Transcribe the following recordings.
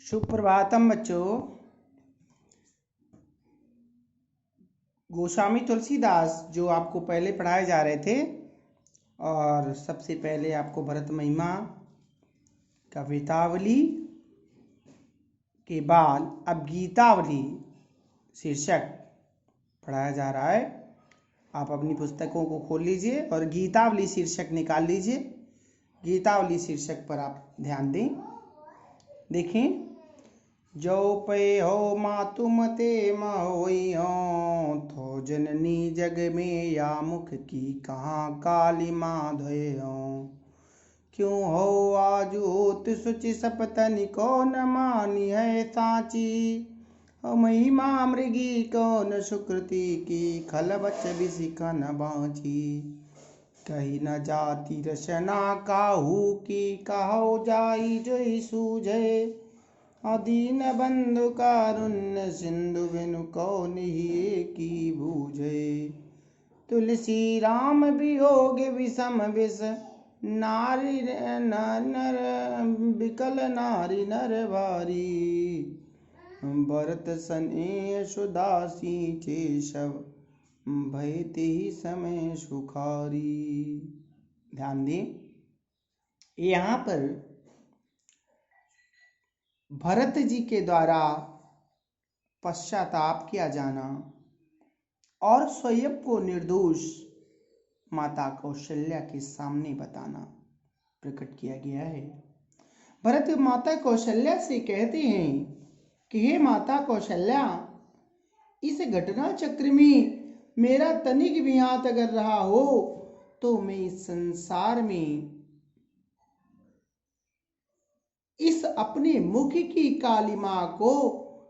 सुप्रभातम बच्चों। गोस्वामी तुलसीदास जो आपको पहले पढ़ाए जा रहे थे, और सबसे पहले आपको भरत महिमा कवितावली के बाद अब गीतावली शीर्षक पढ़ाया जा रहा है। आप अपनी पुस्तकों को खोल लीजिए और गीतावली शीर्षक निकाल लीजिए। गीतावली शीर्षक पर आप ध्यान दें। देखें, जो पे हो मातु मते मोई हो, थो जननी जग में या मुख की कहाँ काली माधे हो। क्यों हो आज होत सुचि सपतनि को न मानी है साची। महिमा मृगी कौन सुकृति की, खल बच बिसिका न बाची। कही न जाति रचना काहू की, कहो जाई जोई सूझे। अदीन बंधु कारुण्य सिंधु बिनु कौन ही की बूझे। तुलसी राम वियोग विषम विष, नारी नर विकल नारी नर भारी। भरत सने सुदासी केशव, भयते ही समय सुखारी। ध्यान दें, यहाँ पर भरत जी के द्वारा पश्चाताप किया जाना और स्वयं को निर्दोष माता कौशल्या के सामने बताना प्रकट किया गया है। भरत माता कौशल्या से कहते हैं कि हे माता कौशल्या, इस घटना चक्र में मेरा तनिक भी हाथ अगर रहा हो तो मैं इस संसार में इस अपने मुख की कालिमा को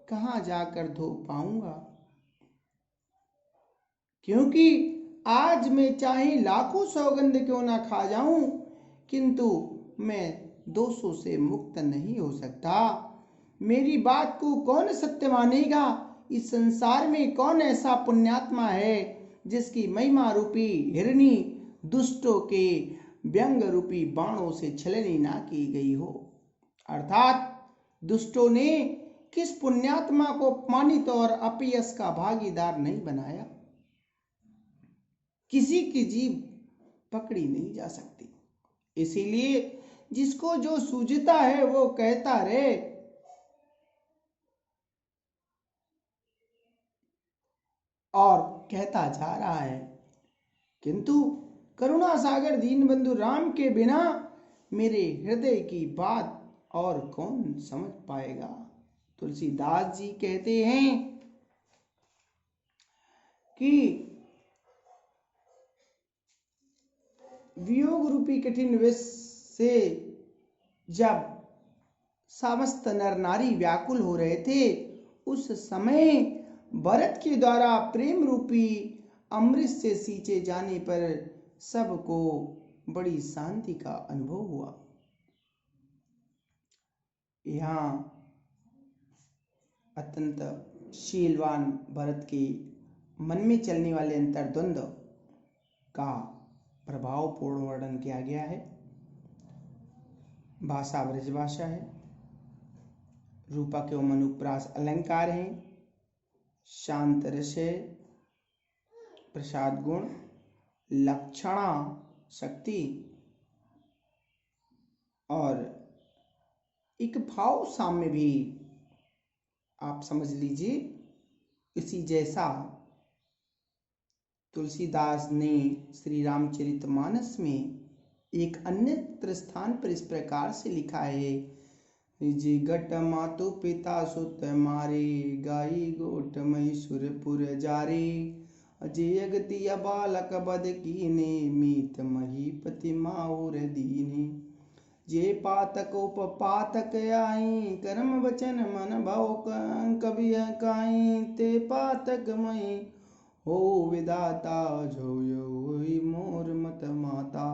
कहां जाकर धो पाऊंगा। क्योंकि आज मैं चाहे लाखों सौगंध क्यों ना खा जाऊं, किंतु मैं दोषों से मुक्त नहीं हो सकता। मेरी बात को कौन सत्य मानेगा। इस संसार में कौन ऐसा पुण्यात्मा है जिसकी महिमा रूपी हिरणी दुष्टों के व्यंग रूपी बाणों से छलनी ना की गई हो। अर्थात दुष्टों ने किस पुण्यात्मा को अपमानित और अपयश का भागीदार नहीं बनाया। किसी की जीभ पकड़ी नहीं जा सकती। इसीलिए जिसको जो सूझता है वो कहता रहे। और कहता जा रहा है, किंतु करुणा सागर दीनबंधु राम के बिना मेरे हृदय की बात और कौन समझ पाएगा। तुलसीदास जी कहते हैं कि वियोग रूपी कठिन विष से जब समस्त नर नारी व्याकुल हो रहे थे, उस समय भरत के द्वारा प्रेम रूपी अमृत से सींचे जाने पर सबको बड़ी शांति का अनुभव हुआ। यहाँ अत्यंत शीलवान भरत के मन में चलने वाले अंतर्द्वंद का प्रभावपूर्ण वर्णन किया गया है। भाषा ब्रज भाषा है, रूपक एवं अनुप्रास अलंकार हैं, शांत रस है, प्रसाद गुण, लक्षणा शक्ति और एक भाव साम्य भी आप समझ लीजिए। इसी जैसा तुलसीदास ने श्री रामचरितमानस में एक अन्य स्थान पर इस प्रकार से लिखा है, जे गट मातु पिता सुत मारे, गाई गोट मैसुरपुर जारे। जे अगति बालक बद कीने, मीत महीपति माउर दीने। जे पातक उपपातक आई, कर्म वचन मन भाव कवि काई। ते पातक मई हो विदाता, जो यो मोर मत माता।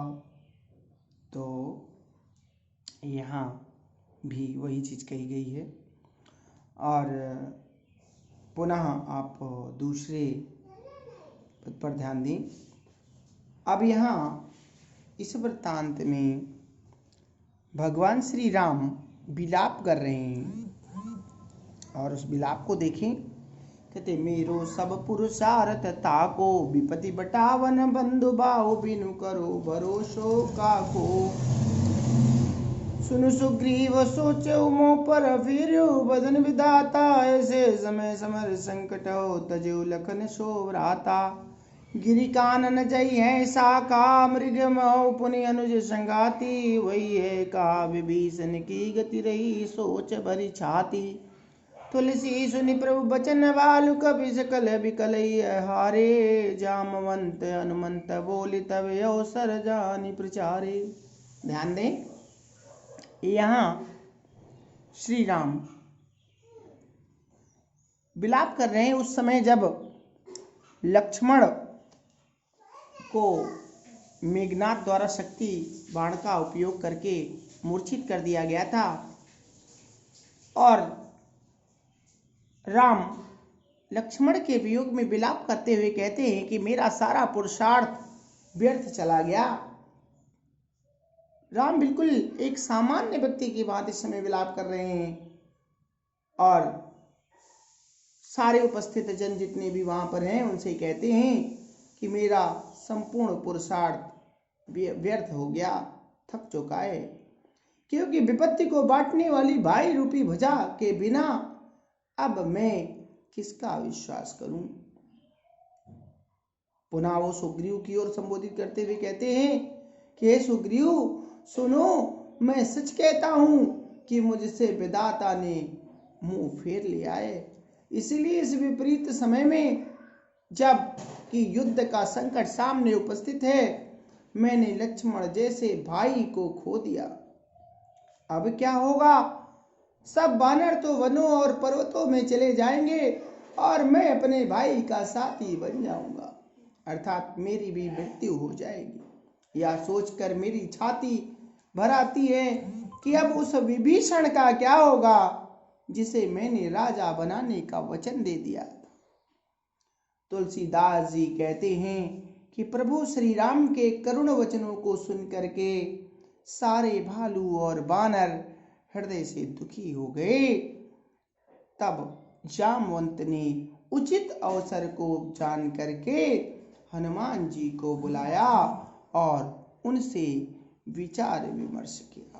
तो यहाँ भी वही चीज कही गई है। और पुनः आप दूसरे पद पर ध्यान दें। अब यहाँ इस वृत्तांत में भगवान श्री राम विलाप कर रहे हैं और उस विलाप को देखें। कहते मेरो सब पुरुषार्थ ताको, विपति बटावन बंधु बाहु बिनु करो भरोसो काको। सुनु सुग्रीव सोचो मो पर फिर्यो, बदन विधाता ऐसे समय समर संकट हो, तजो लखन सो भ्राता। गिरि कानन जई है शाखा, मृग महो पुनि अनुज संगाती। वही है का विभीषण की गति रही, सोच भरी छाती। तुलसी सुनि प्रभु बचन बालु, कपि सकल बिकल हारे। जामवंत हनुमंत बोले तब अवसर जानि प्रचारे। ध्यान दें, यहाँ श्री राम विलाप कर रहे हैं उस समय जब लक्ष्मण को मेघनाथ द्वारा शक्ति बाण का उपयोग करके मूर्छित कर दिया गया था, और राम लक्ष्मण के वियोग में विलाप करते हुए कहते हैं कि मेरा सारा पुरुषार्थ व्यर्थ चला गया। राम बिल्कुल एक सामान्य व्यक्ति की बात इस समय विलाप कर रहे हैं, और सारे उपस्थित जन जितने भी वहां पर हैं उनसे कहते हैं कि मेरा संपूर्ण पुरुषार्थ व्यर्थ हो गया, थक चुका है। क्योंकि विपत्ति को बांटने वाली भाई रूपी भुजा के बिना अब मैं किसका विश्वास करूं। पुनः वो सुग्रीव की ओर संबोधित करते हुए कहते हैं कि हे सुग्रीव सुनो, मैं सच कहता हूं कि मुझसे विधाता ने मुंह फेर लिया है। इसलिए इस विपरीत समय में जब कि युद्ध का संकट सामने उपस्थित है, मैंने लक्ष्मण जैसे भाई को खो दिया। अब क्या होगा? सब वानर तो वनों और पर्वतों में चले जाएंगे और मैं अपने भाई का साथी बन जाऊंगा, अर्थात मेरी भी मृत्यु हो जाएगी। यह सोचकर मेरी छाती भर आती है कि अब उस विभीषण का क्या होगा जिसे मैंने राजा बनाने का वचन दे दिया। तुलसीदास जी कहते हैं कि प्रभु श्री राम के करुण वचनों को सुनकर के सारे भालू और बानर हृदय से दुखी हो गए। तब जामवंत ने उचित अवसर को जान करके हनुमान जी को बुलाया और उनसे विचार विमर्श किया।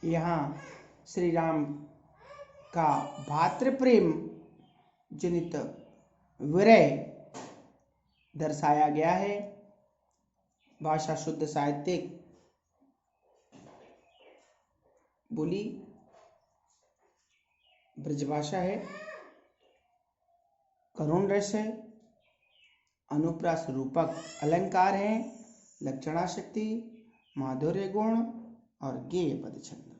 यहाँ श्री राम का भातृप्रेम जनित विरह दर्शाया गया है। भाषा शुद्ध साहित्यिक बोली ब्रजभाषा है, करुण रस है, अनुप्रास रूपक अलंकार है, लक्षणाशक्ति, माधुर्य गुण और गेय पद छंद।